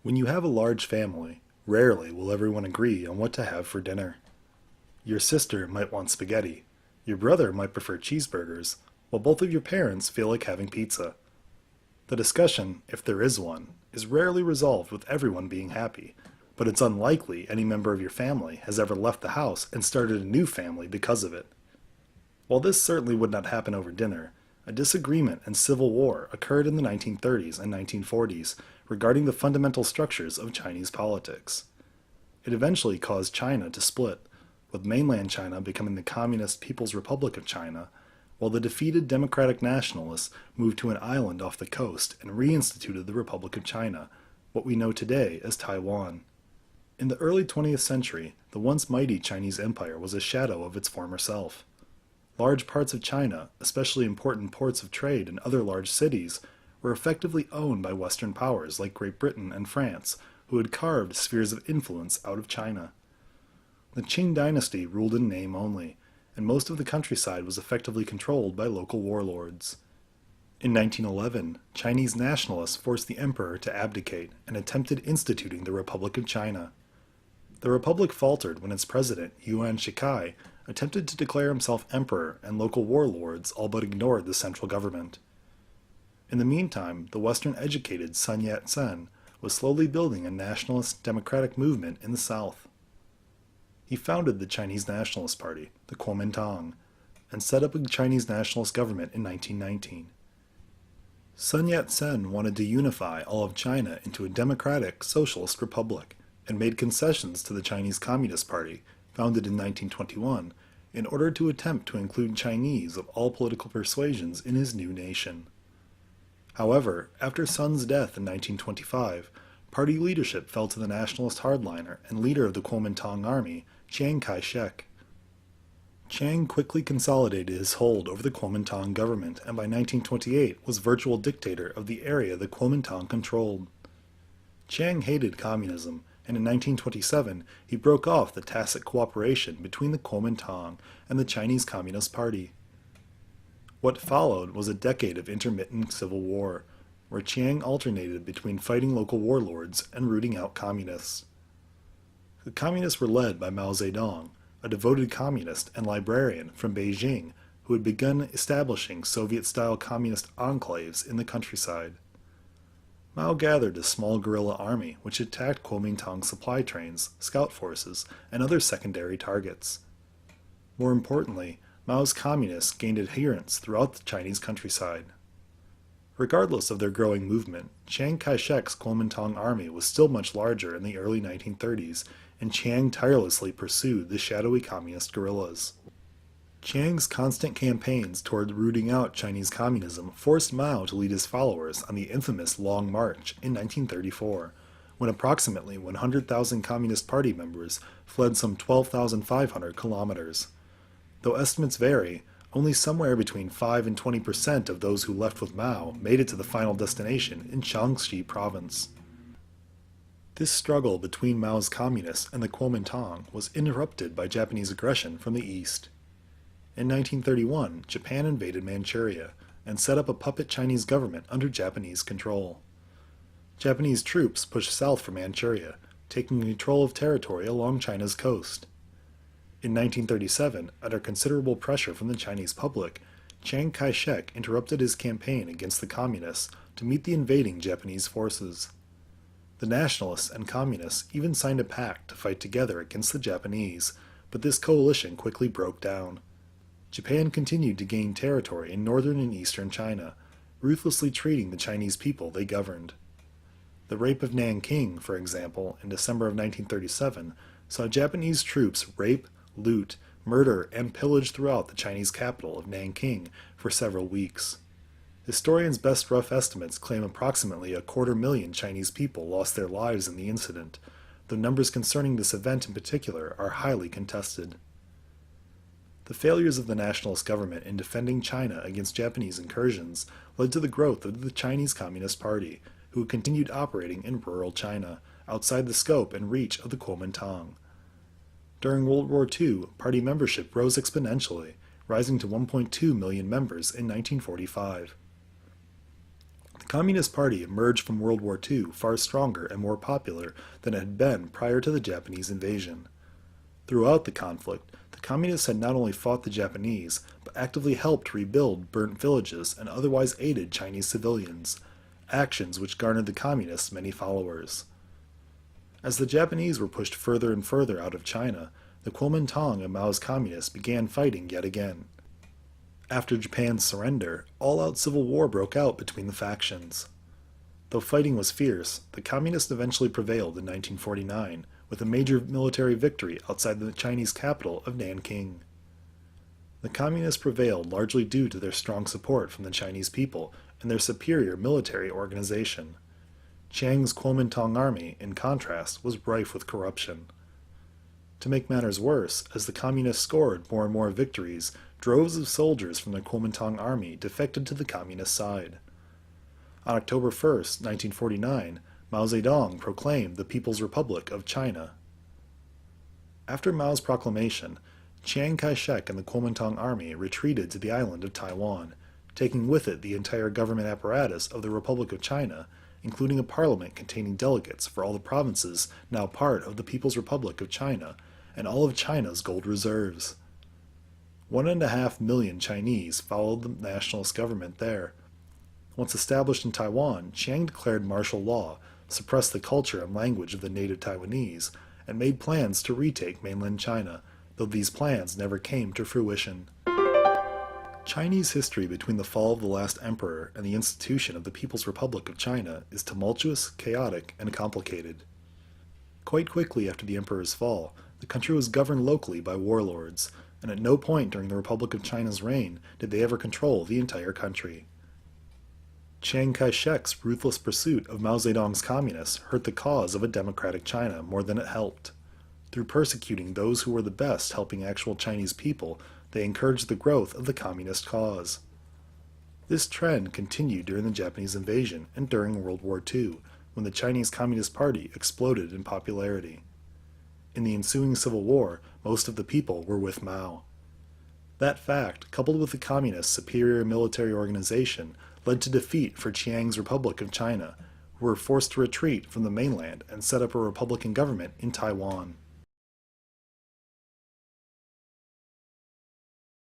When you have a large family, rarely will everyone agree on what to have for dinner. Your sister might want spaghetti, your brother might prefer cheeseburgers, while both of your parents feel like having pizza. The discussion, if there is one, is rarely resolved with everyone being happy, but it's unlikely any member of your family has ever left the house and started a new family because of it. While this certainly would not happen over dinner, a disagreement and civil war occurred in the 1930s and 1940s regarding the fundamental structures of Chinese politics. It eventually caused China to split, with mainland China becoming the Communist People's Republic of China, while the defeated Democratic Nationalists moved to an island off the coast and reinstituted the Republic of China, what we know today as Taiwan. In the early 20th century, the once mighty Chinese Empire was a shadow of its former self. Large parts of China, especially important ports of trade and other large cities, were effectively owned by Western powers like Great Britain and France, who had carved spheres of influence out of China. The Qing dynasty ruled in name only, and most of the countryside was effectively controlled by local warlords. In 1911, Chinese nationalists forced the emperor to abdicate and attempted instituting the Republic of China. The republic faltered when its president, Yuan Shikai, attempted to declare himself emperor, and local warlords all but ignored the central government. In the meantime, the Western-educated Sun Yat-sen was slowly building a nationalist democratic movement in the South. He founded the Chinese Nationalist Party, the Kuomintang, and set up a Chinese nationalist government in 1919. Sun Yat-sen wanted to unify all of China into a democratic, socialist republic, and made concessions to the Chinese Communist Party, founded in 1921, in order to attempt to include Chinese of all political persuasions in his new nation. However, after Sun's death in 1925, party leadership fell to the nationalist hardliner and leader of the Kuomintang army, Chiang Kai-shek. Chiang quickly consolidated his hold over the Kuomintang government and by 1928 was virtual dictator of the area the Kuomintang controlled. Chiang hated communism, and in 1927 he broke off the tacit cooperation between the Kuomintang and the Chinese Communist Party. What followed was a decade of intermittent civil war, where Chiang alternated between fighting local warlords and rooting out communists. The communists were led by Mao Zedong, a devoted communist and librarian from Beijing who had begun establishing Soviet-style communist enclaves in the countryside. Mao gathered a small guerrilla army which attacked Kuomintang supply trains, scout forces, and other secondary targets. More importantly, Mao's communists gained adherents throughout the Chinese countryside. Regardless of their growing movement, Chiang Kai-shek's Kuomintang army was still much larger in the early 1930s, and Chiang tirelessly pursued the shadowy communist guerrillas. Chiang's constant campaigns toward rooting out Chinese communism forced Mao to lead his followers on the infamous Long March in 1934, when approximately 100,000 Communist Party members fled some 12,500 kilometers. Though estimates vary, only somewhere between 5 and 20% of those who left with Mao made it to the final destination in Shaanxi province. This struggle between Mao's communists and the Kuomintang was interrupted by Japanese aggression from the east. In 1931, Japan invaded Manchuria and set up a puppet Chinese government under Japanese control. Japanese troops pushed south from Manchuria, taking control of territory along China's coast. In 1937, under considerable pressure from the Chinese public, Chiang Kai-shek interrupted his campaign against the communists to meet the invading Japanese forces. The nationalists and communists even signed a pact to fight together against the Japanese, but this coalition quickly broke down. Japan continued to gain territory in northern and eastern China, ruthlessly treating the Chinese people they governed. The rape of Nanking, for example, in December of 1937, saw Japanese troops rape, loot, murder, and pillage throughout the Chinese capital of Nanking for several weeks. Historians' best rough estimates claim approximately 250,000 Chinese people lost their lives in the incident, though numbers concerning this event in particular are highly contested. The failures of the nationalist government in defending China against Japanese incursions led to the growth of the Chinese Communist Party, who continued operating in rural China, outside the scope and reach of the Kuomintang. During World War II, party membership rose exponentially, rising to 1.2 million members in 1945. The Communist Party emerged from World War II far stronger and more popular than it had been prior to the Japanese invasion. Throughout the conflict, the Communists had not only fought the Japanese, but actively helped rebuild burnt villages and otherwise aided Chinese civilians, actions which garnered the Communists many followers. As the Japanese were pushed further and further out of China, the Kuomintang and Mao's Communists began fighting yet again. After Japan's surrender, all-out civil war broke out between the factions. Though fighting was fierce, the Communists eventually prevailed in 1949, with a major military victory outside the Chinese capital of Nanking. The Communists prevailed largely due to their strong support from the Chinese people and their superior military organization. Chiang's Kuomintang army, in contrast, was rife with corruption. To make matters worse, as the Communists scored more and more victories, droves of soldiers from the Kuomintang army defected to the Communist side. On October 1, 1949, Mao Zedong proclaimed the People's Republic of China. After Mao's proclamation, Chiang Kai-shek and the Kuomintang army retreated to the island of Taiwan, taking with it the entire government apparatus of the Republic of China, including a parliament containing delegates for all the provinces now part of the People's Republic of China, and all of China's gold reserves. 1.5 million Chinese followed the nationalist government there. Once established in Taiwan, Chiang declared martial law, suppressed the culture and language of the native Taiwanese, and made plans to retake mainland China, though these plans never came to fruition. Chinese history between the fall of the last emperor and the institution of the People's Republic of China is tumultuous, chaotic, and complicated. Quite quickly after the emperor's fall, the country was governed locally by warlords, and at no point during the Republic of China's reign did they ever control the entire country. Chiang Kai-shek's ruthless pursuit of Mao Zedong's communists hurt the cause of a democratic China more than it helped. Through persecuting those who were the best helping actual Chinese people, they encouraged the growth of the communist cause. This trend continued during the Japanese invasion and during World War II, when the Chinese Communist Party exploded in popularity. In the ensuing civil war, most of the people were with Mao. That fact, coupled with the Communists' superior military organization, led to defeat for Chiang's Republic of China, who were forced to retreat from the mainland and set up a republican government in Taiwan.